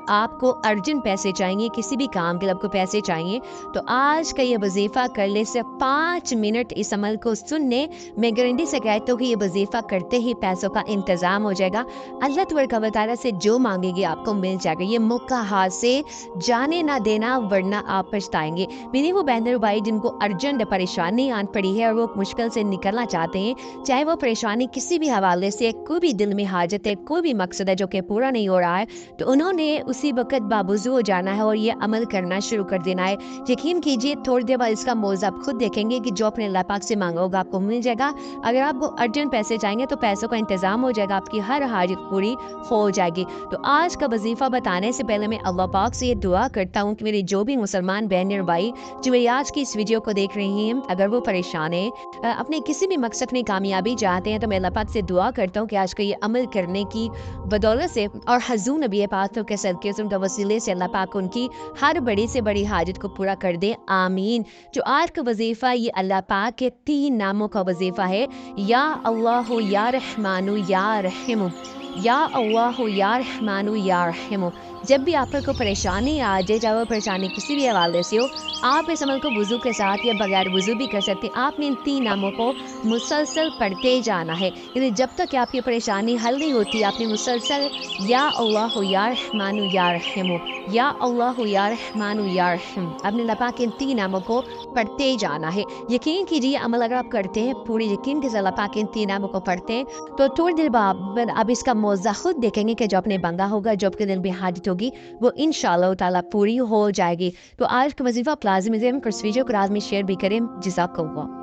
आपको अर्जेंट पैसे चाहिए, किसी भी काम के लिए आपको पैसे चाहिए, तो आज का ये वजीफ़ा कर ले। सिर्फ 5 मिनट इस अमल को सुनने, मैं गारंटी से कहता हूँ कि ये वजीफ़ा करते ही पैसों का इंतज़ाम हो जाएगा। अल्लाह तबारक व तआला से जो मांगेंगे आपको मिल जाएगा। ये मौका हाथ से जाने ना देना, वरना आप पछताएंगे। मेरी वो बहन और भाई जिनको अर्जेंट परेशानी आन पड़ी है और वो मुश्किल से निकलना चाहते हैं, चाहे वो परेशानी किसी भी हवाले से, कोई भी दिल में हाजत है, कोई भी मकसद है जो कि पूरा नहीं हो रहा है, तो उन्होंने उसी वक्त बावजूद हो जाना है और ये अमल करना शुरू कर देना है। यकीन कीजिए थोड़ी देर बाद इसका मौज़ आप खुद देखेंगे कि जो अपने अल्लाह पाक से मांगा होगा आपको मिल जाएगा। अगर आपको अर्जेंट पैसे चाहेंगे तो पैसों का इंतजाम हो जाएगा, आपकी हर हाजत पूरी हो जाएगी। तो आज का वजीफ़ा बताने से पहले मैं अल्लाह पाक से ये दुआ करता हूँ कि मेरे जो भी मुसलमान बहन और भाई जो मेरी आज की इस वीडियो को देख रही हैं, अगर वो परेशान है, अपने किसी भी मकसद में कामयाबी चाहते हैं, तो मैं अल्लाह पाक से दुआ करता हूँ कि आज का ये अमल करने की बदौलत से और हजूर नबी पाक के सदके से, उनका वसीले से अल्लाह पाक उनकी हर बड़ी से बड़ी हाजत को पूरा कर दे, आमीन। जो आज का वजीफ़ा ये अल्लाह पाक के 3 नामों का वजीफ़ा है, या अल्लाह या रहमानु या रहीम, या अल्लाह या रहमानु या रहीम। जब भी आप को परेशानी आ जाए, चाहे वो परेशानी किसी भी हवाले से हो, आप इस अमल को वुज़ू के साथ या बगैर वुज़ू भी कर सकते हैं। आपने इन 3 नामों को मुसलसल पढ़ते जाना है, यानी जब तक आपकी परेशानी हल नहीं होती, आपने मुसलसल या अल्लाह या रहमानु या रहीम, या अल्लाह या रहमानु या रहीम, अपने अल्लाह पाक के इन 3 नामों को पढ़ते जाना है। यकीन कीजिए अमल अगर आप करते हैं, पूरे यकीन के साथ अल्लाह पाक के इन 3 नामों को पढ़ते हैं, तो थोड़ी देर बाद अब इसका मौज़ा खुद देखेंगे कि जो अपने बंदा होगा, जो आपके दिल में हाजत होगी, वो इंशाअल्लाह ताला पूरी हो जाएगी। तो आज का वजीफ़ा आप लाज़िम इस वीडियो को रात में शेयर भी करें। जज़ाकल्लाह।